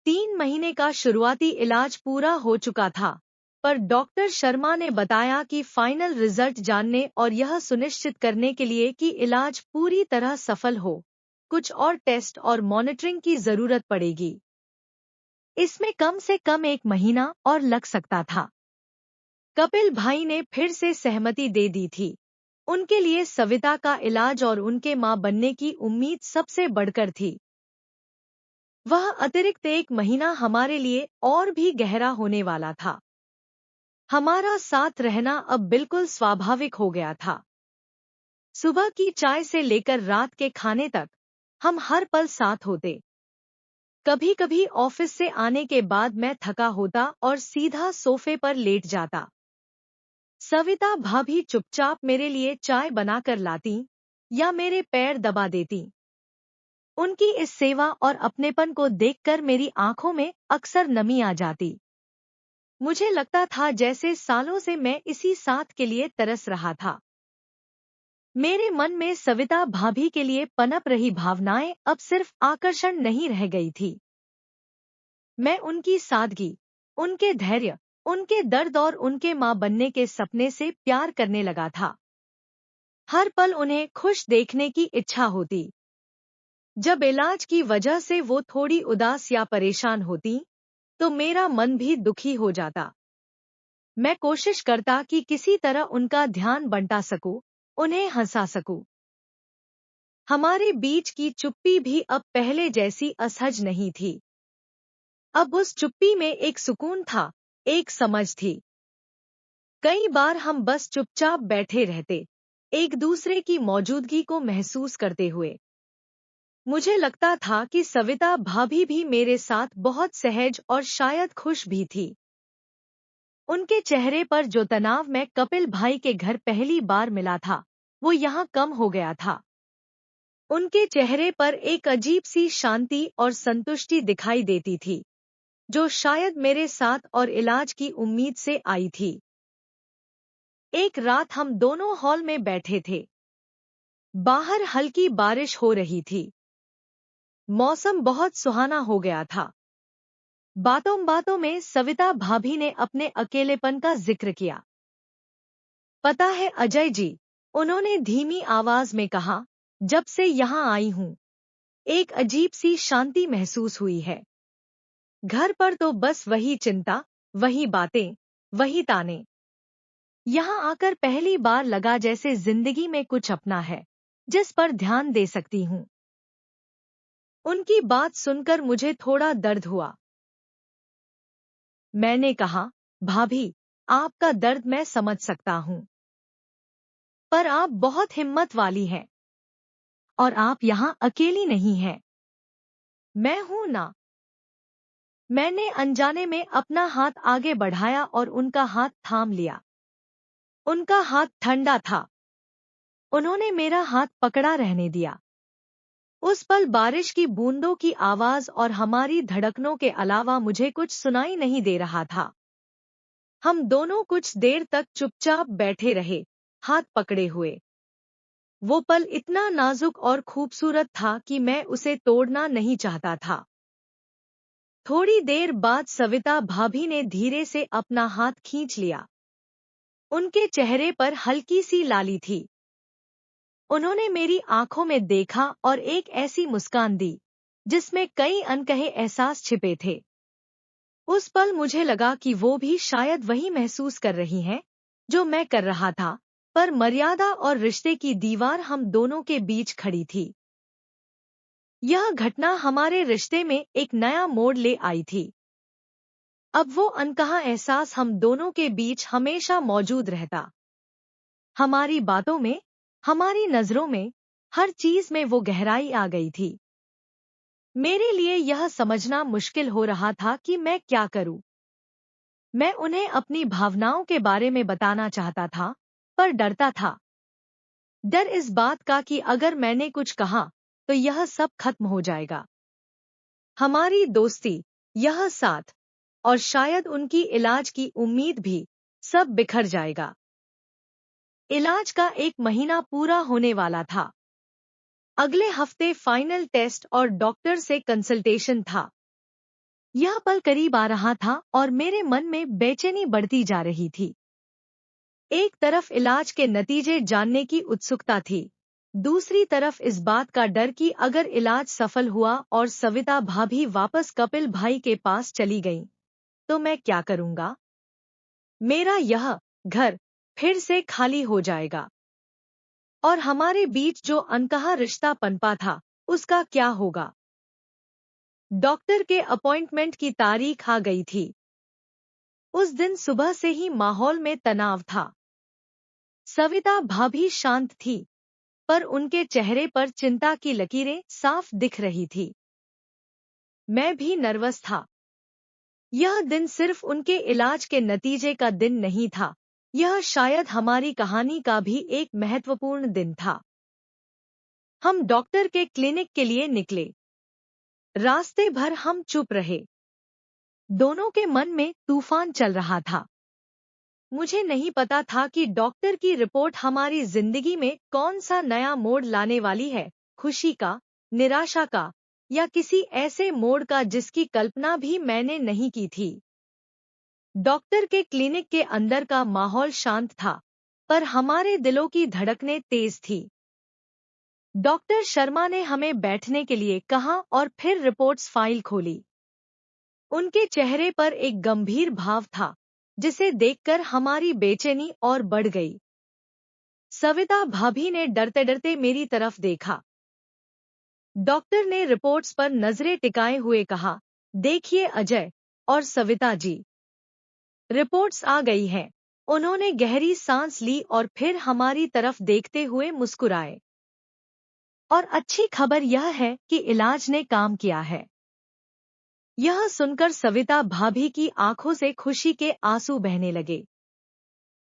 3 महीने का शुरुआती इलाज पूरा हो चुका था, पर डॉक्टर शर्मा ने बताया कि फाइनल रिजल्ट जानने और यह सुनिश्चित करने के लिए कि इलाज पूरी तरह सफल हो, कुछ और टेस्ट और मॉनिटरिंग की जरूरत पड़ेगी। इसमें कम से कम 1 महीना और लग सकता था। कपिल भाई ने फिर से सहमति दे दी थी। उनके लिए सविता का इलाज और उनके मां बनने की उम्मीद सबसे बढ़कर थी। वह अतिरिक्त 1 महीना हमारे लिए और भी गहरा होने वाला था। हमारा साथ रहना अब बिल्कुल स्वाभाविक हो गया था। सुबह की चाय से लेकर रात के खाने तक हम हर पल साथ होते। कभी कभी ऑफिस से आने के बाद मैं थका होता और सीधा सोफे पर लेट जाता। सविता भाभी चुपचाप मेरे लिए चाय बनाकर लाती या मेरे पैर दबा देती। उनकी इस सेवा और अपनेपन को देखकर मेरी आंखों में अक्सर नमी आ जाती। मुझे लगता था जैसे सालों से मैं इसी साथ के लिए तरस रहा था। मेरे मन में सविता भाभी के लिए पनप रही भावनाएं अब सिर्फ आकर्षण नहीं रह गई थी। मैं उनकी सादगी, उनके धैर्य, उनके दर्द और उनके मां बनने के सपने से प्यार करने लगा था। हर पल उन्हें खुश देखने की इच्छा होती। जब इलाज की वजह से वो थोड़ी उदास या परेशान होती, तो मेरा मन भी दुखी हो जाता। मैं कोशिश करता कि किसी तरह उनका ध्यान बंटा सकूं, उन्हें हंसा सकूं। हमारे बीच की चुप्पी भी अब पहले जैसी असहज नहीं थी। अब उस चुप्पी में एक सुकून था, एक समझ थी। कई बार हम बस चुपचाप बैठे रहते, एक दूसरे की मौजूदगी को महसूस करते हुए। मुझे लगता था कि सविता भाभी भी मेरे साथ बहुत सहज और शायद खुश भी थी। उनके चेहरे पर जो तनाव मैं कपिल भाई के घर पहली बार मिला था, वो यहाँ कम हो गया था। उनके चेहरे पर एक अजीब सी शांति और संतुष्टि दिखाई देती थी, जो शायद मेरे साथ और इलाज की उम्मीद से आई थी। एक रात हम दोनों हॉल में बैठे थे। बाहर हल्की बारिश हो रही थी। मौसम बहुत सुहाना हो गया था। बातों बातों में सविता भाभी ने अपने अकेलेपन का जिक्र किया। पता है अजय जी, उन्होंने धीमी आवाज में कहा, जब से यहाँ आई हूँ, एक अजीब सी शांति महसूस हुई है। घर पर तो बस वही चिंता, वही बातें, वही ताने। यहाँ आकर पहली बार लगा जैसे जिंदगी में कुछ अपना है, जिस पर ध्यान दे सकती हूँ। उनकी बात सुनकर मुझे थोड़ा दर्द हुआ। मैंने कहा, भाभी, आपका दर्द मैं समझ सकता हूँ, पर आप बहुत हिम्मत वाली हैं। और आप यहाँ अकेली नहीं हैं। मैं हूं ना। मैंने अनजाने में अपना हाथ आगे बढ़ाया और उनका हाथ थाम लिया। उनका हाथ ठंडा था। उन्होंने मेरा हाथ पकड़ा रहने दिया। उस पल बारिश की बूंदों की आवाज और हमारी धड़कनों के अलावा मुझे कुछ सुनाई नहीं दे रहा था। हम दोनों कुछ देर तक चुपचाप बैठे रहे, हाथ पकड़े हुए। वो पल इतना नाजुक और खूबसूरत था कि मैं उसे तोड़ना नहीं चाहता था। थोड़ी देर बाद सविता भाभी ने धीरे से अपना हाथ खींच लिया। उनके चेहरे पर हल्की सी लाली थी। उन्होंने मेरी आंखों में देखा और एक ऐसी मुस्कान दी, जिसमें कई अनकहे एहसास छिपे थे। उस पल मुझे लगा कि वो भी शायद वही महसूस कर रही हैं, जो मैं कर रहा था, पर मर्यादा और रिश्ते की दीवार हम दोनों के बीच खड़ी थी। यह घटना हमारे रिश्ते में एक नया मोड़ ले आई थी। अब वो अनकहा एहसास हम दोनों के बीच हमेशा मौजूद रहता। हमारी बातों में, हमारी नजरों में, हर चीज में वो गहराई आ गई थी। मेरे लिए यह समझना मुश्किल हो रहा था कि मैं क्या करूं। मैं उन्हें अपनी भावनाओं के बारे में बताना चाहता था, पर डरता था। डर इस बात का कि अगर मैंने कुछ कहा, तो यह सब खत्म हो जाएगा। हमारी दोस्ती, यह साथ, और शायद उनकी इलाज की उम्मीद भी, सब बिखर जाएगा। इलाज का 1 महीना पूरा होने वाला था। अगले हफ्ते फाइनल टेस्ट और डॉक्टर से कंसल्टेशन था। यह पल करीब आ रहा था और मेरे मन में बेचैनी बढ़ती जा रही थी। एक तरफ इलाज के नतीजे जानने की उत्सुकता थी, दूसरी तरफ इस बात का डर कि अगर इलाज सफल हुआ और सविता भाभी वापस कपिल भाई के पास चली गईं, तो मैं क्या करूंगा? मेरा यह घर फिर से खाली हो जाएगा। और हमारे बीच जो अनकहा रिश्ता पनपा था, उसका क्या होगा? डॉक्टर के अपॉइंटमेंट की तारीख आ गई थी। उस दिन सुबह से ही माहौल में तनाव था। सविता भाभी शांत थी, पर उनके चेहरे पर चिंता की लकीरें साफ दिख रही थी। मैं भी नर्वस था। यह दिन सिर्फ उनके इलाज के नतीजे का दिन नहीं था, यह शायद हमारी कहानी का भी एक महत्वपूर्ण दिन था। हम डॉक्टर के क्लिनिक के लिए निकले। रास्ते भर हम चुप रहे। दोनों के मन में तूफान चल रहा था। मुझे नहीं पता था कि डॉक्टर की रिपोर्ट हमारी जिंदगी में कौन सा नया मोड़ लाने वाली है, खुशी का, निराशा का, या किसी ऐसे मोड़ का जिसकी कल्पना भी मैंने नहीं की थी। डॉक्टर के क्लिनिक के अंदर का माहौल शांत था, पर हमारे दिलों की धड़कनें तेज थी। डॉक्टर शर्मा ने हमें बैठने के लिए कहा और फिर रिपोर्ट्स फाइल खोली। उनके चेहरे पर एक गंभीर भाव था, जिसे देखकर हमारी बेचैनी और बढ़ गई। सविता भाभी ने डरते डरते मेरी तरफ देखा। डॉक्टर ने रिपोर्ट्स पर नजरें टिकाए हुए कहा, देखिए अजय और सविता जी, रिपोर्ट्स आ गई हैं। उन्होंने गहरी सांस ली और फिर हमारी तरफ देखते हुए मुस्कुराए। और अच्छी खबर यह है कि इलाज ने काम किया है। यह सुनकर सविता भाभी की आंखों से खुशी के आंसू बहने लगे।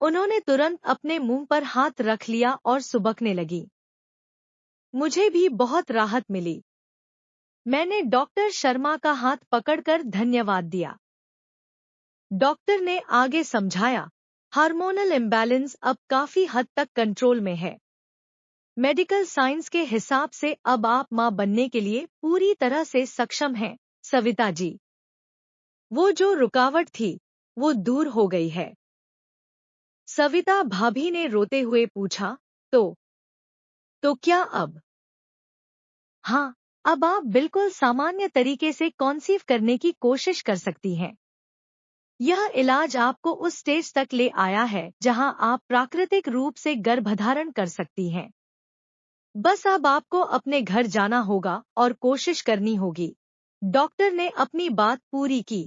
उन्होंने तुरंत अपने मुंह पर हाथ रख लिया और सुबकने लगी। मुझे भी बहुत राहत मिली। मैंने डॉक्टर शर्मा का हाथ पकड़कर धन्यवाद दिया। डॉक्टर ने आगे समझाया, हार्मोनल इम्बैलेंस अब काफी हद तक कंट्रोल में है। मेडिकल साइंस के हिसाब से अब आप मां बनने के लिए पूरी तरह से सक्षम हैं, सविता जी। वो जो रुकावट थी, वो दूर हो गई है। सविता भाभी ने रोते हुए पूछा, तो क्या अब? हाँ, अब आप बिल्कुल सामान्य तरीके से कॉन्सीव करने की कोशिश कर सकती हैं। यह इलाज आपको उस स्टेज तक ले आया है जहां आप प्राकृतिक रूप से गर्भधारण कर सकती हैं। बस अब आपको अपने घर जाना होगा और कोशिश करनी होगी। डॉक्टर ने अपनी बात पूरी की।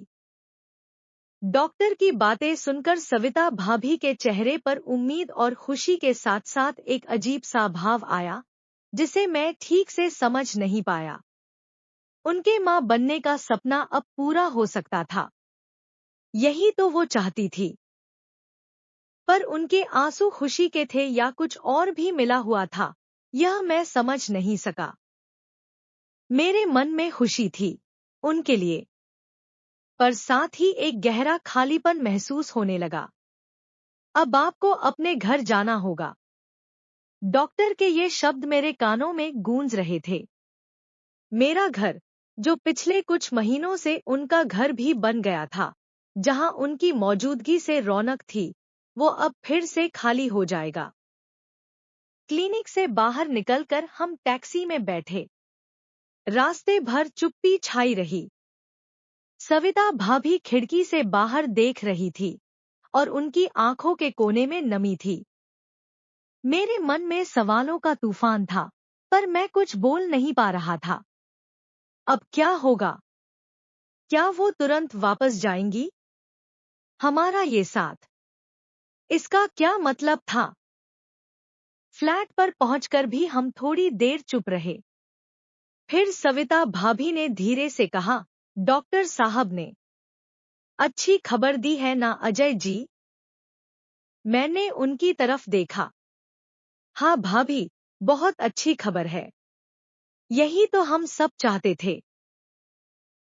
डॉक्टर की बातें सुनकर सविता भाभी के चेहरे पर उम्मीद और खुशी के साथ साथ एक अजीब सा भाव आया, जिसे मैं ठीक से समझ नहीं पाया। उनके मां बनने का सपना अब पूरा हो सकता था। यही तो वो चाहती थी। पर उनके आंसू खुशी के थे या कुछ और भी मिला हुआ था, यह मैं समझ नहीं सका। मेरे मन में खुशी थी उनके लिए, पर साथ ही एक गहरा खालीपन महसूस होने लगा। अब आपको अपने घर जाना होगा। डॉक्टर के ये शब्द मेरे कानों में गूंज रहे थे। मेरा घर, जो पिछले कुछ महीनों से उनका घर भी बन गया था, जहां उनकी मौजूदगी से रौनक थी, वो अब फिर से खाली हो जाएगा। क्लिनिक से बाहर निकलकर हम टैक्सी में बैठे। रास्ते भर चुप्पी छाई रही। सविता भाभी खिड़की से बाहर देख रही थी और उनकी आंखों के कोने में नमी थी। मेरे मन में सवालों का तूफान था, पर मैं कुछ बोल नहीं पा रहा था। अब क्या होगा? क्या वो तुरंत वापस जाएंगी? हमारा ये साथ, इसका क्या मतलब था? फ्लैट पर पहुंचकर भी हम थोड़ी देर चुप रहे। फिर सविता भाभी ने धीरे से कहा, डॉक्टर साहब ने अच्छी खबर दी है ना अजय जी? मैंने उनकी तरफ देखा। हाँ भाभी, बहुत अच्छी खबर है। यही तो हम सब चाहते थे।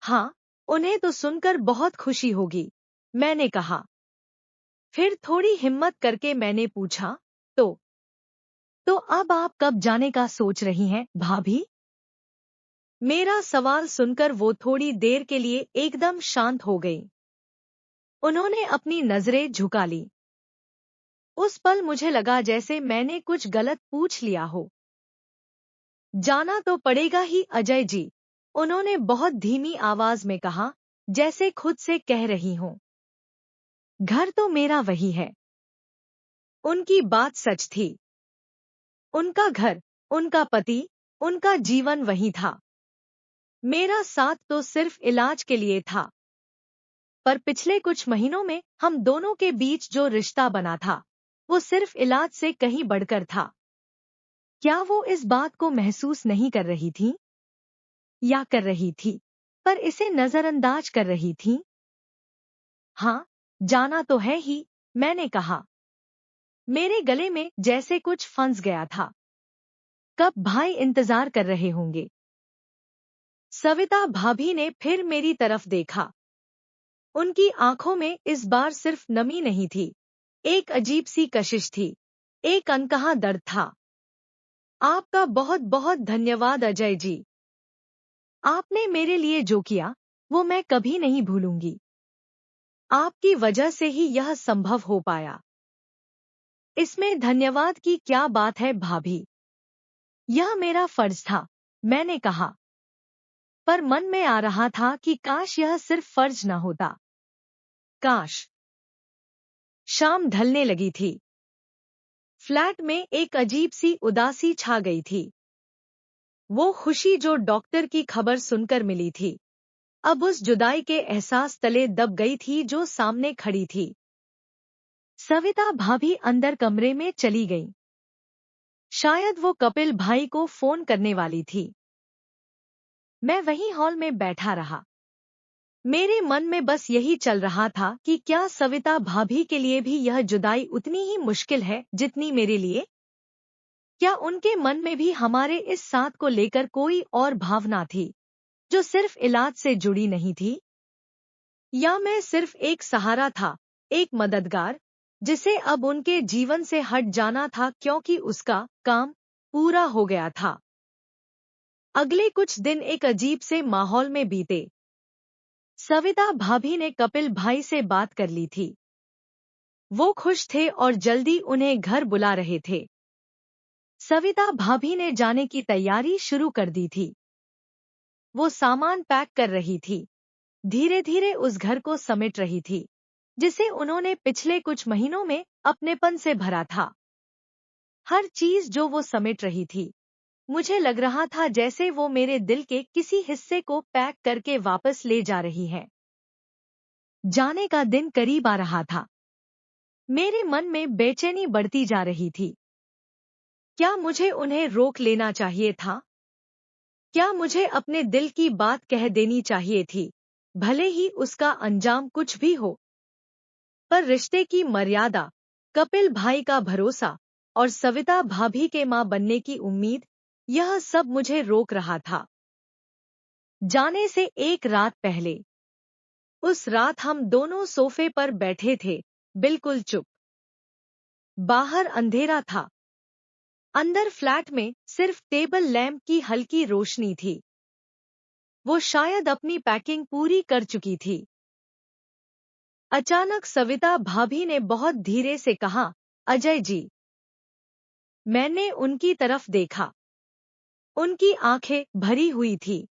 हाँ, उन्हें तो सुनकर बहुत खुशी होगी, मैंने कहा। फिर थोड़ी हिम्मत करके मैंने पूछा, तो अब आप कब जाने का सोच रही हैं, भाभी? मेरा सवाल सुनकर वो थोड़ी देर के लिए एकदम शांत हो गई। उन्होंने अपनी नजरें झुका ली। उस पल मुझे लगा जैसे मैंने कुछ गलत पूछ लिया हो। जाना तो पड़ेगा ही अजय जी, उन्होंने बहुत धीमी आवाज में कहा, जैसे खुद से कह रही हूं। घर तो मेरा वही है। उनकी बात सच थी। उनका घर, उनका पति, उनका जीवन वही था। मेरा साथ तो सिर्फ इलाज के लिए था। पर पिछले कुछ महीनों में हम दोनों के बीच जो रिश्ता बना था, वो सिर्फ इलाज से कहीं बढ़कर था। क्या वो इस बात को महसूस नहीं कर रही थी? या कर रही थी, पर इसे नजरअंदाज कर रही थी? हाँ, जाना तो है ही, मैंने कहा। मेरे गले में जैसे कुछ फंस गया था। कब भाई इंतजार कर रहे होंगे? सविता भाभी ने फिर मेरी तरफ देखा। उनकी आंखों में इस बार सिर्फ नमी नहीं थी, एक अजीब सी कशिश थी, एक अनकहा दर्द था। आपका बहुत बहुत धन्यवाद अजय जी। आपने मेरे लिए जो किया वो मैं कभी नहीं भूलूंगी। आपकी वजह से ही यह संभव हो पाया। इसमें धन्यवाद की क्या बात है भाभी? यह मेरा फर्ज था, मैंने कहा। पर मन में आ रहा था कि काश यह सिर्फ फर्ज न होता। काश। शाम ढलने लगी थी। फ्लैट में एक अजीब सी उदासी छा गई थी। वो खुशी जो डॉक्टर की खबर सुनकर मिली थी, अब उस जुदाई के एहसास तले दब गई थी जो सामने खड़ी थी। सविता भाभी अंदर कमरे में चली गईं। शायद वो कपिल भाई को फोन करने वाली थी। मैं वहीं हॉल में बैठा रहा। मेरे मन में बस यही चल रहा था कि क्या सविता भाभी के लिए भी यह जुदाई उतनी ही मुश्किल है जितनी मेरे लिए? क्या उनके मन में भी हमारे इस साथ को लेकर कोई और भावना थी जो सिर्फ इलाज से जुड़ी नहीं थी? या मैं सिर्फ एक सहारा था, एक मददगार, जिसे अब उनके जीवन से हट जाना था क्योंकि उसका काम पूरा हो गया था। अगले कुछ दिन एक अजीब से माहौल में बीते। सविता भाभी ने कपिल भाई से बात कर ली थी। वो खुश थे और जल्दी उन्हें घर बुला रहे थे। सविता भाभी ने जाने की तैयारी शुरू कर दी थी। वो सामान पैक कर रही थी, धीरे धीरे उस घर को समेट रही थी जिसे उन्होंने पिछले कुछ महीनों में अपनेपन से भरा था। हर चीज जो वो समेट रही थी, मुझे लग रहा था जैसे वो मेरे दिल के किसी हिस्से को पैक करके वापस ले जा रही है। जाने का दिन करीब आ रहा था। मेरे मन में बेचैनी बढ़ती जा रही थी। क्या मुझे उन्हें रोक लेना चाहिए था? क्या मुझे अपने दिल की बात कह देनी चाहिए थी, भले ही उसका अंजाम कुछ भी हो? पर रिश्ते की मर्यादा, कपिल भाई का भरोसा और सविता भाभी के मां बनने की उम्मीद, यह सब मुझे रोक रहा था। जाने से एक रात पहले, उस रात हम दोनों सोफे पर बैठे थे, बिल्कुल चुप। बाहर अंधेरा था। अंदर फ्लैट में सिर्फ टेबल लैंप की हल्की रोशनी थी। वो शायद अपनी पैकिंग पूरी कर चुकी थी। अचानक सविता भाभी ने बहुत धीरे से कहा, अजय जी। मैंने उनकी तरफ देखा। उनकी आंखें भरी हुई थी।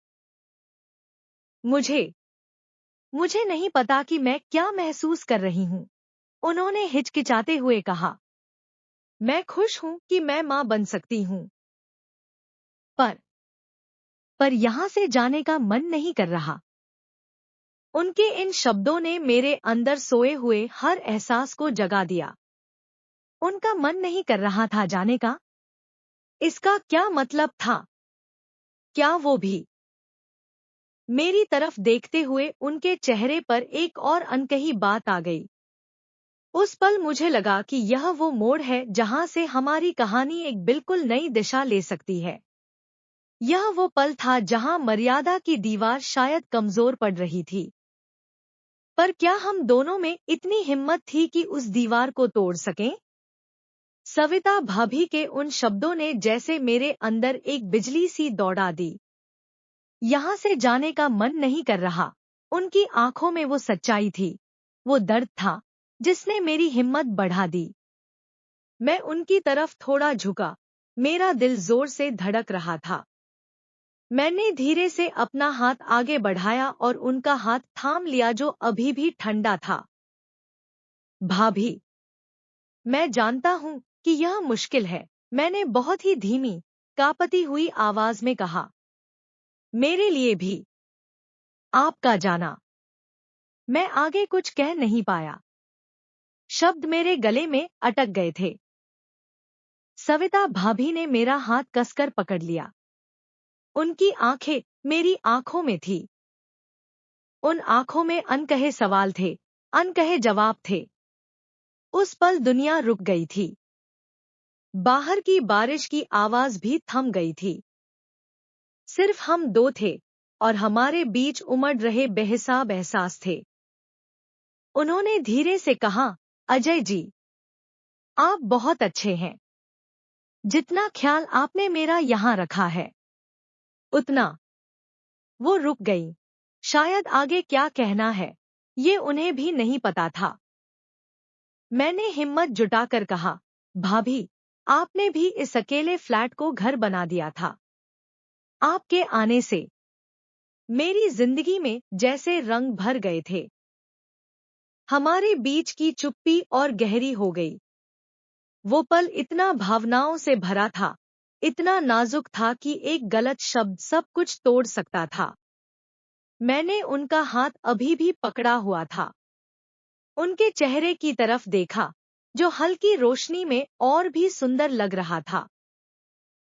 मुझे नहीं पता कि मैं क्या महसूस कर रही हूँ, उन्होंने हिचकिचाते हुए कहा। मैं खुश हूँ कि मैं मां बन सकती हूँ। पर यहां से जाने का मन नहीं कर रहा। उनके इन शब्दों ने मेरे अंदर सोए हुए हर एहसास को जगा दिया। उनका मन नहीं कर रहा था जाने का। इसका क्या मतलब था? क्या वो भी? मेरी तरफ देखते हुए उनके चेहरे पर एक और अनकही बात आ गई। उस पल मुझे लगा कि यह वो मोड़ है जहां से हमारी कहानी एक बिल्कुल नई दिशा ले सकती है। यह वो पल था जहां मर्यादा की दीवार शायद कमजोर पड़ रही थी। पर क्या हम दोनों में इतनी हिम्मत थी कि उस दीवार को तोड़ सकें? सविता भाभी के उन शब्दों ने जैसे मेरे अंदर एक बिजली सी दौड़ा दी। यहां से जाने का मन नहीं कर रहा। उनकी आंखों में वो सच्चाई थी, वो दर्द था जिसने मेरी हिम्मत बढ़ा दी। मैं उनकी तरफ थोड़ा झुका, मेरा दिल जोर से धड़क रहा था। मैंने धीरे से अपना हाथ आगे बढ़ाया और उनका हाथ थाम लिया जो अभी भी ठंडा था। भाभी, मैं जानता हूं कि यह मुश्किल है, मैंने बहुत ही धीमी, कांपती हुई आवाज में कहा। मेरे लिए भी। आपका जाना। मैं आगे कुछ कह नहीं पाया। शब्द मेरे गले में अटक गए थे। सविता भाभी ने मेरा हाथ कसकर पकड़ लिया। उनकी आंखें मेरी आंखों में थी। उन आंखों में अनकहे सवाल थे, अनकहे जवाब थे। उस पल दुनिया रुक गई थी। बाहर की बारिश की आवाज भी थम गई थी। सिर्फ हम दो थे और हमारे बीच उमड़ रहे बेहिसाब एहसास थे। उन्होंने धीरे से कहा, अजय जी, आप बहुत अच्छे हैं। जितना ख्याल आपने मेरा यहाँ रखा है, उतना। वो रुक गई। शायद आगे क्या कहना है, ये उन्हें भी नहीं पता था। मैंने हिम्मत जुटाकर कहा, भाभी, आपने भी इस अकेले फ्लैट को घर बना दिया था। आपके आने से मेरी जिंदगी में जैसे रंग भर गए थे। हमारे बीच की चुप्पी और गहरी हो गई। वो पल इतना भावनाओं से भरा था, इतना नाजुक था कि एक गलत शब्द सब कुछ तोड़ सकता था। मैंने उनका हाथ अभी भी पकड़ा हुआ था। उनके चेहरे की तरफ देखा, जो हल्की रोशनी में और भी सुंदर लग रहा था।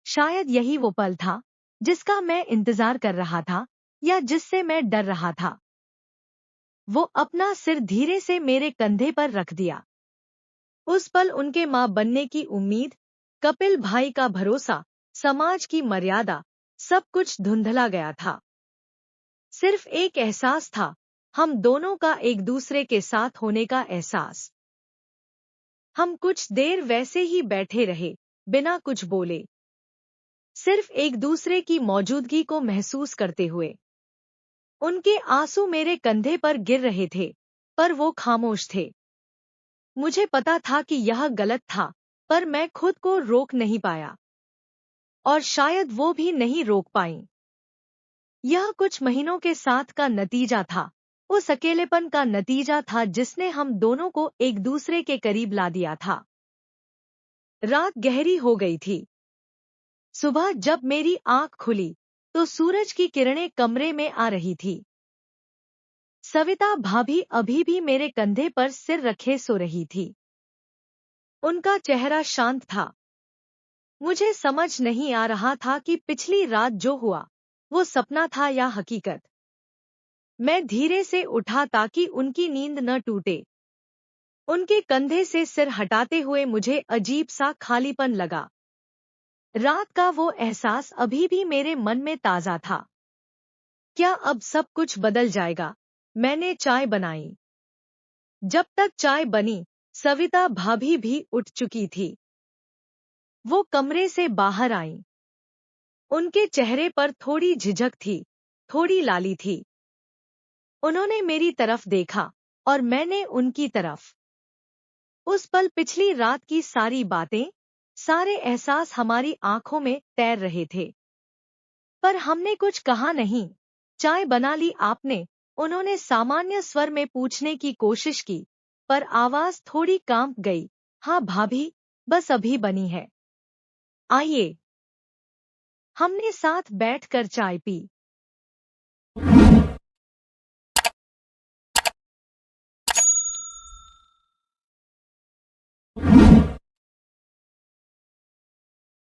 शायद यही वो पल था जिसका मैं इंतजार कर रहा था, या जिससे मैं डर रहा था। वो अपना सिर धीरे से मेरे कंधे पर रख दिया। उस पल उनके मां बनने की उम्मीद, कपिल भाई का भरोसा, समाज की मर्यादा, सब कुछ धुंधला गया था। सिर्फ एक एहसास था, हम दोनों का एक दूसरे के साथ होने का एहसास। हम कुछ देर वैसे ही बैठे रहे, बिना कुछ बोले, सिर्फ एक दूसरे की मौजूदगी को महसूस करते हुए। उनके आंसू मेरे कंधे पर गिर रहे थे, पर वो खामोश थे। मुझे पता था कि यह गलत था, पर मैं खुद को रोक नहीं पाया। और शायद वो भी नहीं रोक पाई। यह कुछ महीनों के साथ का नतीजा था, उस अकेलेपन का नतीजा था जिसने हम दोनों को एक दूसरे के करीब ला दिया था। रात गहरी हो गई थी। सुबह जब मेरी आंख खुली, तो सूरज की किरणें कमरे में आ रही थी। सविता भाभी अभी भी मेरे कंधे पर सिर रखे सो रही थी। उनका चेहरा शांत था। मुझे समझ नहीं आ रहा था कि पिछली रात जो हुआ, वो सपना था या हकीकत। मैं धीरे से उठा ताकि उनकी नींद न टूटे। उनके कंधे से सिर हटाते हुए मुझे अजीब सा खालीपन लगा। रात का वो एहसास अभी भी मेरे मन में ताजा था। क्या अब सब कुछ बदल जाएगा? मैंने चाय बनाई। जब तक चाय बनी, सविता भाभी भी उठ चुकी थी। वो कमरे से बाहर आईं। उनके चेहरे पर थोड़ी झिझक थी, थोड़ी लाली थी। उन्होंने मेरी तरफ देखा और मैंने उनकी तरफ। उस पल पिछली रात की सारी बातें, सारे एहसास हमारी आंखों में तैर रहे थे। पर हमने कुछ कहा नहीं। चाय बना ली आपने? उन्होंने सामान्य स्वर में पूछने की कोशिश की, पर आवाज थोड़ी कांप गई। हाँ भाभी, बस अभी बनी है। आइए। हमने साथ बैठकर चाय पी।